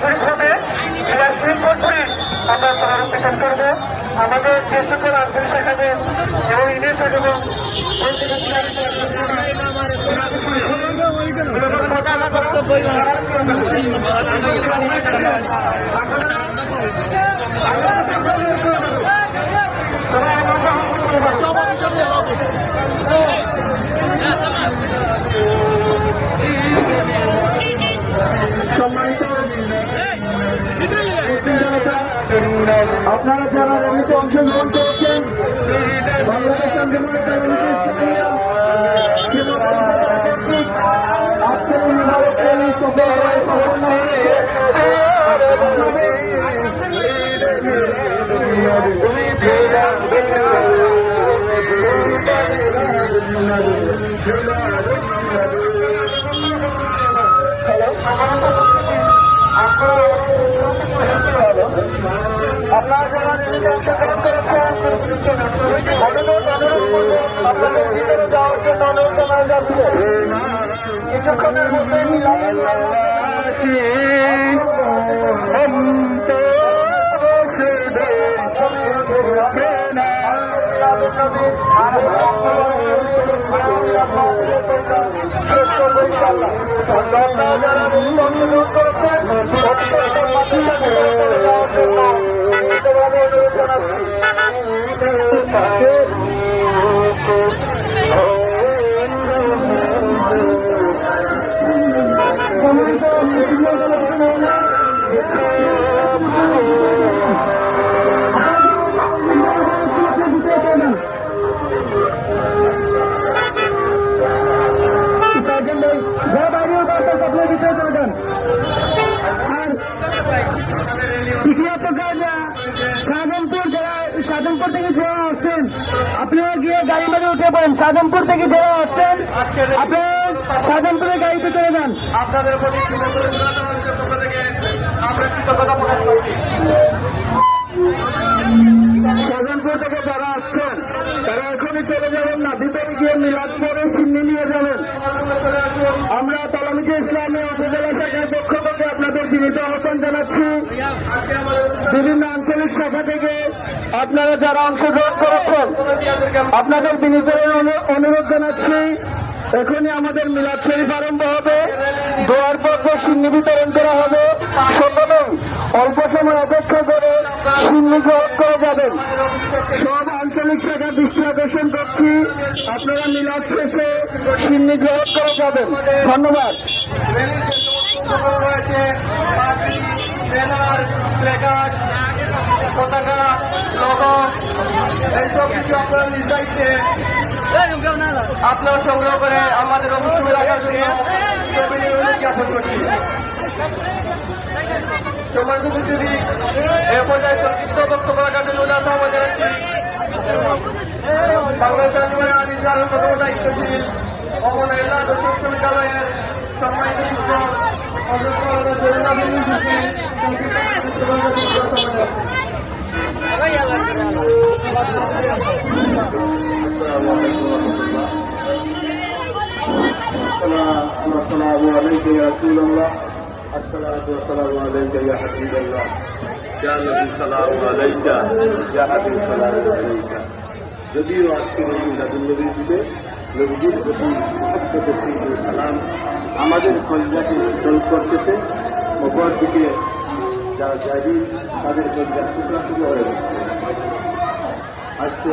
শরীফ হবে শরীফ পরপরই আমরা পুনরুত্থান করব। আমাদের যে সকল আঞ্চলিক শাখাতে এবং ইউনিয়ন শাখা এবং আপনারা যারা র্যালিতে অংশগ্রহণ করেছেন বাংলাদেশ আন্দোলনের আজকের এই মুবারক র্যালি সফলভাবে সম্পন্ন হয়েছে। আপনারা যারা র্যালিতে অংশগ্রহণ করেছেন আপনাদের ভিতরে যাওয়ার জন্য অনুরোধ জানানো যাচ্ছে। কিছুক্ষণের মধ্যে মিলাদের যারা অংশগ্রহণ করেছেন যাওয়ার জন্য অনুরোধ জানাচ্ছি। শাহজাহানপুর থেকে যারা আসছেন আপনারা গিয়ে গাড়ি মাঝে উঠে পড়েন। শাহজাহানপুর থেকে যারা আসছেন আপনারা শাহজাহানপুরের গাড়িতে চলে যান। আপনাদের প্রতি শাহজাহানপুর থেকে যারা আসছেন তারা এখনই চলে যাবেন না, ভিতরে গিয়ে মিলাদ পরে সিন্নি নিয়ে যাবেন। আমরা তালামিজে ইসলামী উপজেলা শাখার পক্ষ থেকে আপনাদের বিনীত আহ্বান জানাচ্ছি। বিভিন্ন আঞ্চলিক শাখা থেকে আপনারা যারা অংশগ্রহণ করেছেন আপনাদের বিনীত অনুরোধ জানাচ্ছি। এখনই আমাদের মিলাদ শরীফ আরম্ভ হবে, দোয়ার পর্ব সিন্নি বিতরণ করা হবে। সকলেই অল্প সময় অপেক্ষা করে সিন্নি গ্রহণ করে যাবেন। সব আঞ্চলিক শাখা দৃষ্টি আকর্ষণ করছি, আপনারা মিলাদ শেষে সিন্নি গ্রহণ করে যাবেন। ধন্যবাদ। পতাকা লোগো এইসব কিছু আপনারা নিজ দায়িত্বে আপনারা সংগ্রহ করে আমাদের অবশ্যই রাখার জন্য জ্ঞাপন করছি। সময় যদি এ পর্যায়ে সংক্ষিপ্ত বক্তব্য রাখার জন্য আহ্বান জানাচ্ছি। বাংলাদেশ আন্দোলনের আদিজার প্রথম দায়িত্বশীল ভবন এলাকা বিশ্ববিদ্যালয়ের সম্মানিত শিক্ষক السلام عليك يا رسول الله الصلاة والسلام عليك يا حبيب الله يا نبي السلام عليك يا حبيب السلام عليك যদিও আজকের এই মিলাদুন্নবী যুগে নবীজির প্রতি সালাম আমাদের কলজাকে শীতল করতেছে। অপর দিকে যারা জারি তাদের কলজা টুকরা টুকরা হয়ে যাচ্ছে। আজকে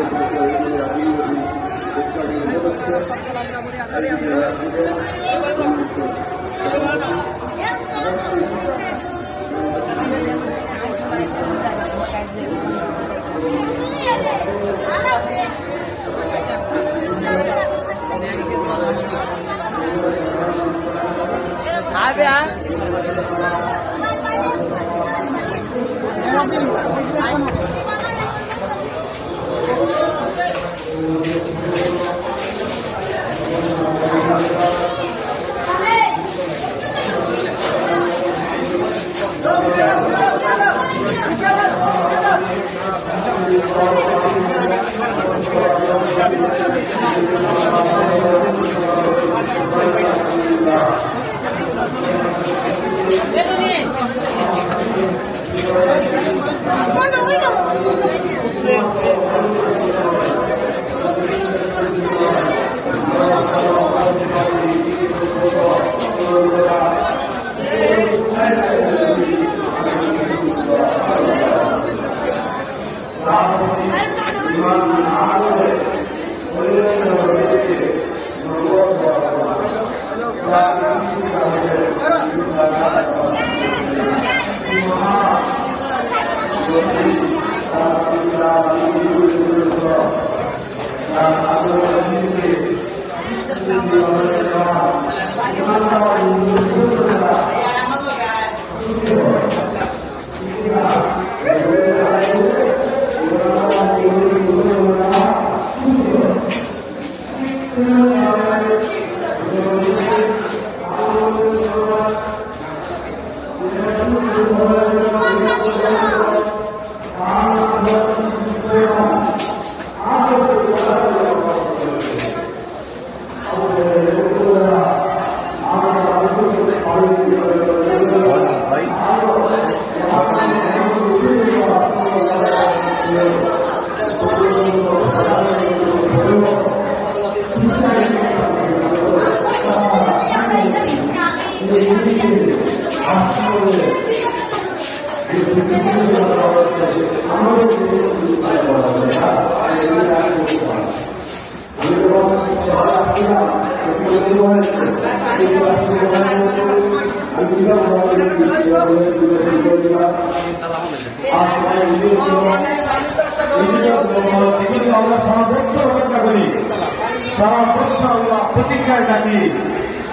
প্রতীক্ষায় থাকি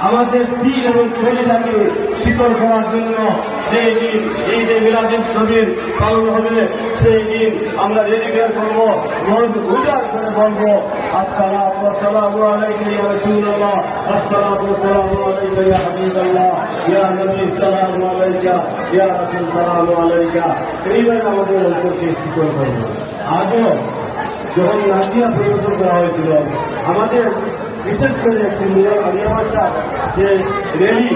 আমাদের দিন এবং শরীরটাকে শীতল করার জন্য যে দিন এই যে মিলাদুন নবীর পালন হবে সেই দিন আমরা রেডিকেয়ার করবো মন উজাড় করে বলবো আসসালামু আলাইকুম ইয়া রাসূলুল্লাহ আসসালামু আলাইকুম ইয়া হাবিবাল্লাহ ইয়া নবী সালামু আলাইকা ইয়া রাসূল সালামু আলাইকা এইভাবে আমাদের অন্তরকে শীতল করবো। আজও যখন নাজিয়া পরিবর্তন করা হয়েছিল আমাদের বিশেষ করে একটি নিরাপত্তা যে র্যালি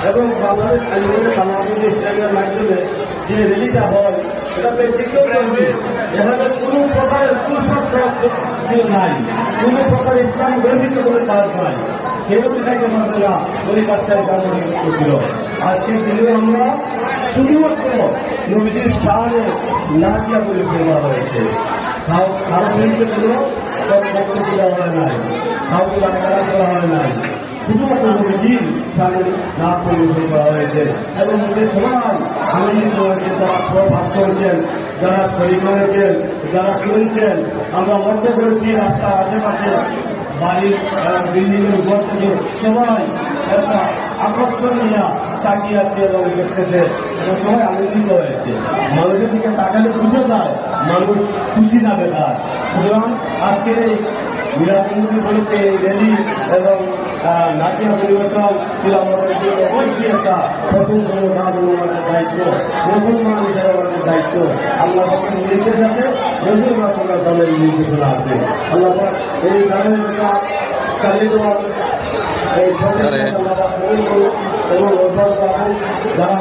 এবং বাংলাদেশ সালামুল ইসলামের মাধ্যমে যে র্যালিটা হয় সেটা ব্যক্তিগত র্যালি, এখানে কোনো প্রকারের কুসংস্কার নাই, কোনো প্রকার ইসলাম গর্বিত করে কাজ নাই, কেউ এটাকে মানবে না ওই কাজটাই কারণে ছিল। আজকের দিনে আমরা শুধুমাত্র নবীজির সামনে নাজিয়া পরিবেশন করা হয়েছে, কারো বিরুদ্ধে কোনো বক্তব্য দেওয়া হয় নাই, কাউকে গালাগালা করা হয় নাই, শুধুমাত্র নবীজির সামনে নাচ পরিবেশন করা হয়েছে। এবং যে সবাই আনন্দিত হয়েছে, যারা সৌভাগ্য হয়েছেন, যারা শরীর হয়েছেন, যারা শুনছেন, আমরা লক্ষ্য করেছি রাস্তার আশেপাশে বাড়ির বিল্ডিংয়ের উপর থেকে সবাই একটা আকর্ষণ নিয়ে তাকিয়ে আছে এবং দেখতেছে এবং সবাই আনন্দিত হয়েছে। মানুষের দিকে তাকালে বুঝে যায় মানুষ খুশি না বেকার। সুতরাং আজকের এই মিলাদুন্নবী বলতে র্যালি এবং নাচিয়া পরিবেশন ছিল আমাদের জন্য অবশ্যই একটা প্রথম আমাদের দায়িত্ব, মুসলমান হিসেবে আমাদের দায়িত্ব। আল্লাহ নির্দেশ আছে, রসুল দলের নির্দেশনা আছে। আল্লাহ এই গানের চালিত এই এবং যারা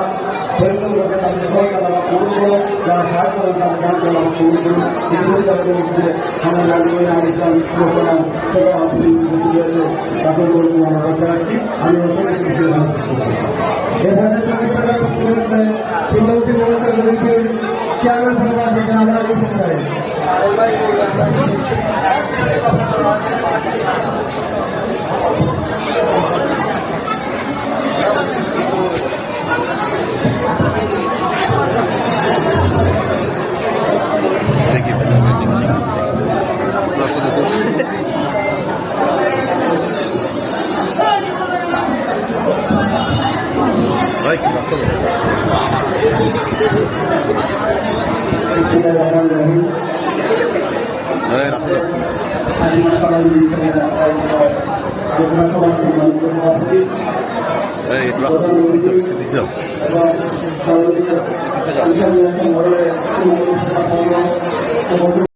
পরিশ্রম করে তাদের সরকার পূরণ করো, যারা সাহায্য করে তাদের গান চালানো পূরণ করো। আমি